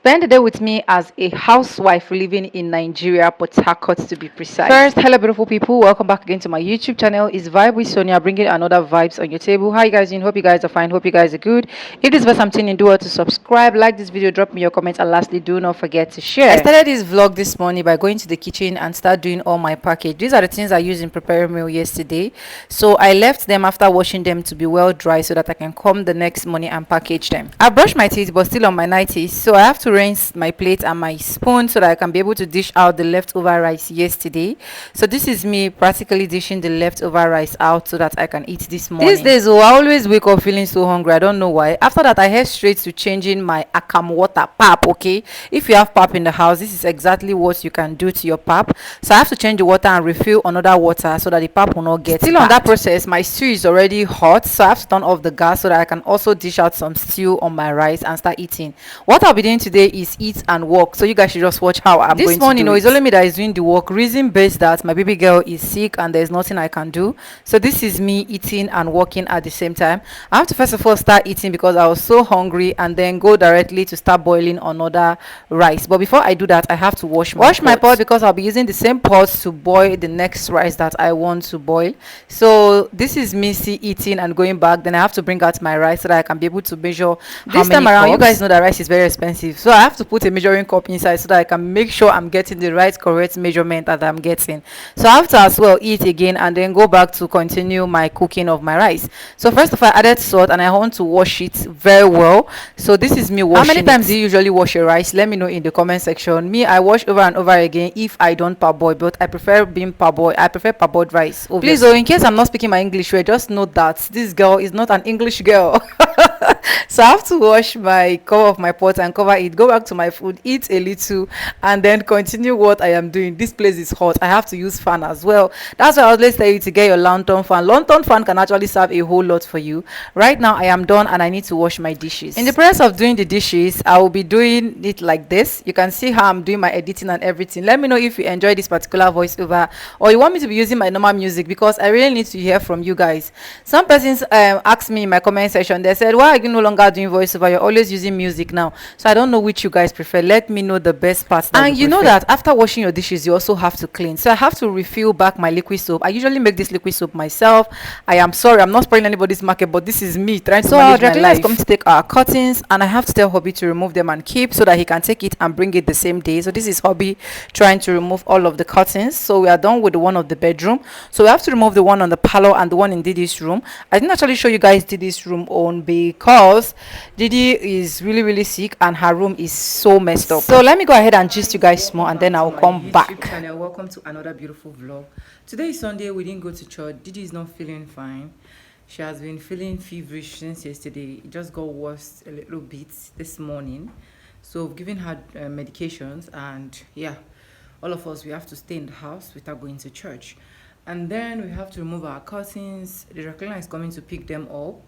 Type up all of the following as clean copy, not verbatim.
Spend the day with me as a housewife living in Nigeria, Port Harcourt to be precise. First, hello beautiful people, welcome back again to my YouTube channel. It's Vibe with Sonia, bringing another vibes on your table. How you guys doing? Hope you guys are fine. Hope you guys are good. If this is first time tuning in, do well to subscribe, like this video, drop me your comments, and lastly, do not forget to share. I started this vlog this morning by going to the kitchen and start doing all my package. These are the things I used in preparing meal yesterday. So I left them after washing them to be well dry so that I can come the next morning and package them. I brushed my teeth but still on my nighties, so I have to rinse my plate and my spoon so that I can be able to dish out the leftover rice yesterday. So this is me practically dishing the leftover rice out so that I can eat this morning. These days, I always wake up feeling so hungry. I don't know why. After that, I head straight to changing my akam water pap. Okay, if you have pap in the house, this is exactly what you can do to your pap. So I have to change the water and refill another water so that the pap will not get still bad. On that process, my stew is already hot, so I have to turn off the gas so that I can also dish out some stew on my rice and start eating. What I'll be doing today is eat and walk, so you guys should just watch how I'm going to do it. This morning, it's only me that is doing the work, reason based that my baby girl is sick and there's nothing I can do. So this is me eating and walking at the same time. I have to first of all start eating because I was so hungry, and then go directly to start boiling another rice. But before I do that, I have to wash my pot because I'll be using the same pot to boil the next rice that I want to boil. So this is me eating and going back. Then I have to bring out my rice so that I can be able to measure this time around cups. You guys know that rice is very expensive, so I have to put a measuring cup inside so that I can make sure I'm getting the right correct measurement that I'm getting. So I have to as well eat again and then go back to continue my cooking of my rice. So first of all, I added salt and I want to wash it very well. So this is me washing. How many times do you usually wash your rice? Let me know in the comment section. Me, I wash over and over again if I don't parboil, but I prefer being parboiled. I prefer parboiled rice, obviously. Please, in case I'm not speaking my English well, just note that this girl is not an English girl. So I have to wash my cover of my pot and cover it, go back to my food, eat a little, and then continue what I am doing. This place is hot. I have to use fan as well. That's why I always tell you to get your lantern fan. Lantern fan can actually serve a whole lot for you. Right now I am done and I need to wash my dishes. In the process of doing the dishes, I will be doing it like this. You can see how I'm doing my editing and everything. Let me know if you enjoy this particular voiceover or you want me to be using my normal music, because I really need to hear from you guys. Some persons asked me in my comment section, they said, why are you no longer doing voiceover? You're always using music now. So I don't know which you guys prefer. Let me know the best parts that and you know that after washing your dishes you also have to clean. So I have to refill back my liquid soap. I usually make this liquid soap myself. I am sorry, I'm not spoiling anybody's market, but this is me trying to manage my life. So come to take our curtains and I have to tell Hobby to remove them and keep so that he can take it and bring it the same day. So this is Hobby trying to remove all of the curtains. So we are done with the one of the bedroom. So we have to remove the one on the parlor and the one in Didi's room. I didn't actually show you guys Didi's room on because Didi is really sick and her room is so messed up. So let me go ahead and gist you guys more and then I'll come back. Channel. Welcome to another beautiful vlog. Today is Sunday. We didn't go to church. Didi is not feeling fine. She has been feeling feverish since yesterday. It just got worse a little bit this morning. So we've given her medications, and yeah, all of us, we have to stay in the house without going to church. And then we have to remove our curtains. The recliner is coming to pick them up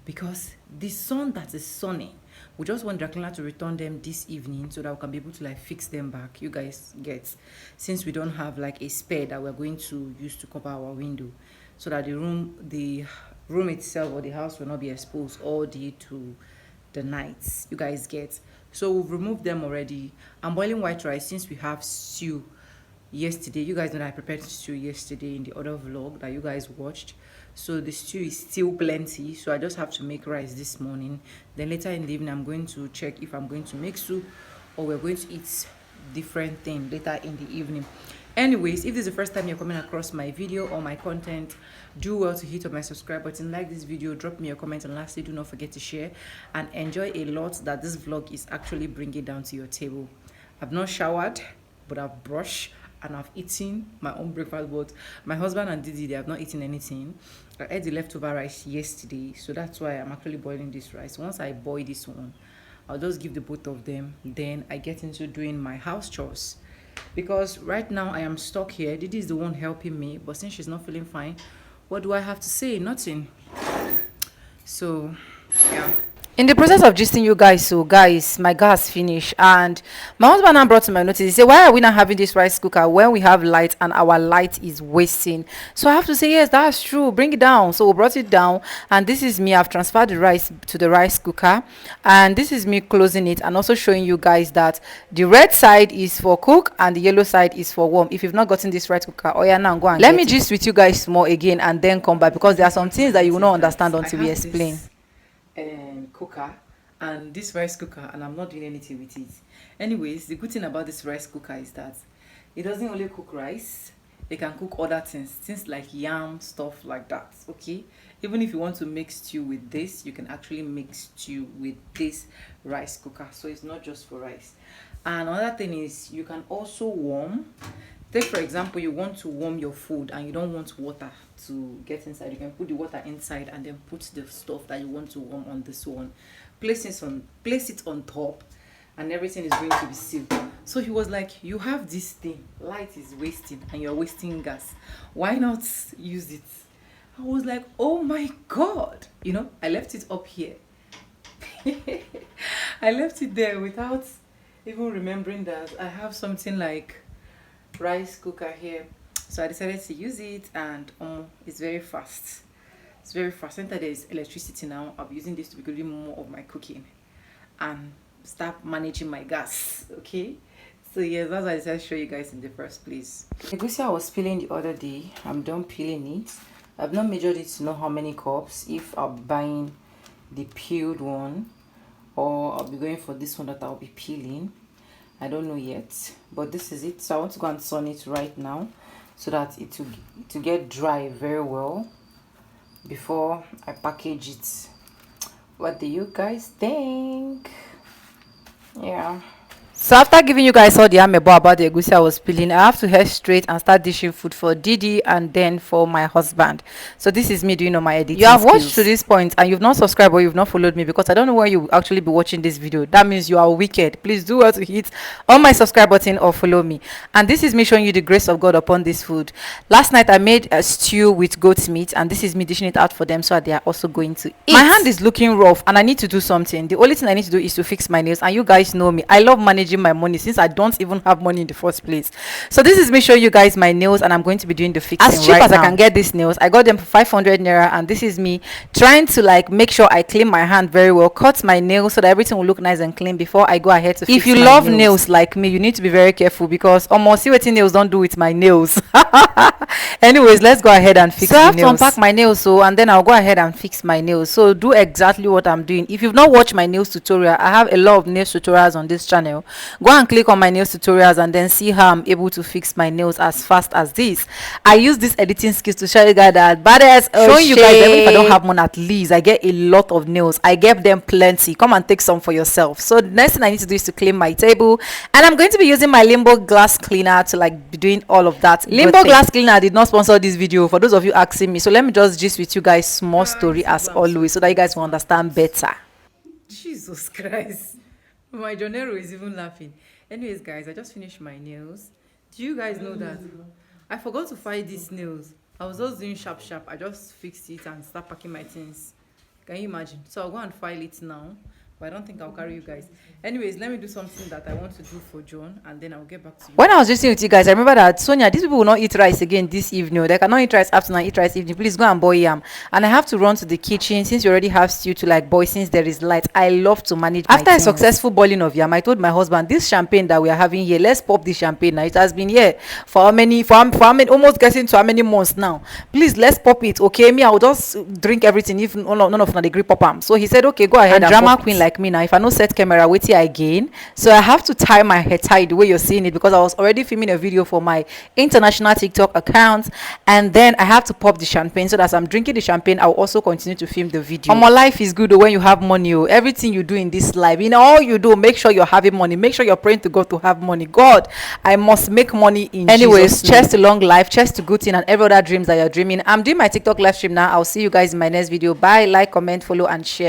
because the sun that is sunny, we just want the recliner to return them this evening so that we can be able to like fix them back. You guys get, since we don't have like a spare that we're going to use to cover our window, so that the room itself or the house will not be exposed all day to the nights. You guys get. So we've removed them already. I'm boiling white rice since we have stew yesterday. You guys know that I prepared stew yesterday in the other vlog that you guys watched. So the stew is still plenty, so I just have to make rice this morning. Then later in the evening I'm going to check if I'm going to make soup or we're going to eat different thing later in the evening. Anyways, if this is the first time you're coming across my video or my content, do well to hit on my subscribe button, like this video, drop me a comment, and lastly, do not forget to share and enjoy a lot that this vlog is actually bringing down to your table. I've not showered, but I've brushed and I've eaten my own breakfast, but my husband and Didi, they have not eaten anything. I ate the leftover rice yesterday, so that's why I'm actually boiling this rice. Once I boil this one, I'll just give the both of them, then I get into doing my house chores. Because right now I am stuck here. Didi is the one helping me, but since she's not feeling fine, what do I have to say? Nothing. So yeah, In the process of gisting you guys, so guys, my gas finished, and my husband now brought to my notice. He said, why are we not having this rice cooker when we have light and our light is wasting? So I have to say, yes, that's true, bring it down. So we brought it down, and this is me. I've transferred the rice to the rice cooker, and this is me closing it and also showing you guys that the red side is for cook and the yellow side is for warm. If you've not gotten this rice cooker, oh yeah, now go and let me gist with you guys more again and then come back, because there are some things that you will not understand until we explain. Cooker and this rice cooker, and I'm not doing anything with it. Anyways, the good thing about this rice cooker is that it doesn't only cook rice, it can cook other things like yam, stuff like that. Okay, even if you want to make stew with this, you can actually make stew with this rice cooker, so it's not just for rice. And another thing is you can also warm. Take for example, you want to warm your food and you don't want water to get inside. You can put the water inside and then put the stuff that you want to warm on this one. Place it on top, and everything is going to be sealed. So he was like, you have this thing, light is wasting and you're wasting gas. Why not use it? I was like, oh my God. You know, I left it up here. I left it there without even remembering that I have something like rice cooker here. So I decided to use it, and it's very fast. It's very fast. Since there is electricity now, I'll be using this to be doing more of my cooking and start managing my gas. Okay, so yes, that's why I decided to show you guys in the first place. The egusi I was peeling the other day, I'm done peeling it. I've not measured it to know how many cups, if I'll be buying the peeled one or I'll be going for this one that I'll be peeling. I don't know yet, but this is it. So I want to go and sun it right now so that it will get dry very well before I package it. What do you guys think? Yeah. So after giving you guys all the amebo about the egusi I was peeling, I have to head straight and start dishing food for Didi and then for my husband. So this is me doing all my editing. You have watched to this point and you've not subscribed or you've not followed me, because I don't know where you will actually be watching this video. That means you are wicked. Please do well to hit on my subscribe button or follow me. And this is me showing you the grace of God upon this food. Last night I made a stew with goat's meat, and this is me dishing it out for them so that they are also going to eat. My hand is looking rough and I need to do something. The only thing I need to do is to fix my nails, and you guys know me, I love managing my money since I don't even have money in the first place. So this is me showing you guys my nails, and I'm going to be doing the fixing as cheap as I can get these nails. I got them for 500 naira, and this is me trying to like make sure I clean my hand very well, cut my nails so that everything will look nice and clean before I go ahead to fix my nails. If you love nails like me, you need to be very careful, because almost see what nails don't do with my nails. Anyways, let's go ahead and fix. So I have to unpack my nails, so and then I'll go ahead and fix my nails. So do exactly what I'm doing. If you've not watched my nails tutorial, I have a lot of nails tutorials on this channel. Go and click on my nails tutorials and then see how I'm able to fix my nails as fast as this. I use this editing skills to show you guys that badass, showing you guys that even if I don't have one, at least I get a lot of nails. I get them plenty. Come and take some for yourself. So the next thing I need to do is to clean my table, and I'm going to be using my Limbo glass cleaner to like be doing all of that. Limbo glass cleaner did not sponsor this video, for those of you asking me. So let me just gist with you guys small story as always so that you guys will understand better. Jesus Christ, my Jonero is even laughing. Anyways guys, I just finished my nails. Do you guys know that I forgot to file these nails? I was just doing sharp. I just fixed it and start packing my things. Can you imagine? So I'll go and file it now, but I don't think I'll carry you guys. Anyways, let me do something that I want to do for John, and then I'll get back to you. When I was listening with you guys, I remember that Sonia, these people will not eat rice again this evening. They cannot eat rice afternoon, eat rice evening. Please go and boil yam. And I have to run to the kitchen since you already have stew to like boil, since there is light. I love to manage after a successful boiling of yam. I told my husband, this champagne that we are having here, let's pop this champagne now. It has been here for how many, almost getting to how many months now. Please, let's pop it. Okay, me, I'll just drink everything if none of the grip pop am. So he said, okay, go ahead. And drama queen like me now, if I no set camera, wait till again. So I have to tie my hair tight the way you're seeing it, because I was already filming a video for my international TikTok account, and then I have to pop the champagne so that as I'm drinking the champagne, I'll also continue to film the video. My life is good when you have money. Everything you do in this life, all you do, make sure you're having money. Make sure you're praying to God to have money. God, I must make money in anyways. Cheers to long life, cheers to good thing and every other dreams that you're dreaming. I'm doing my TikTok live stream now. I'll see you guys in my next video. Bye. Like, comment, follow and share.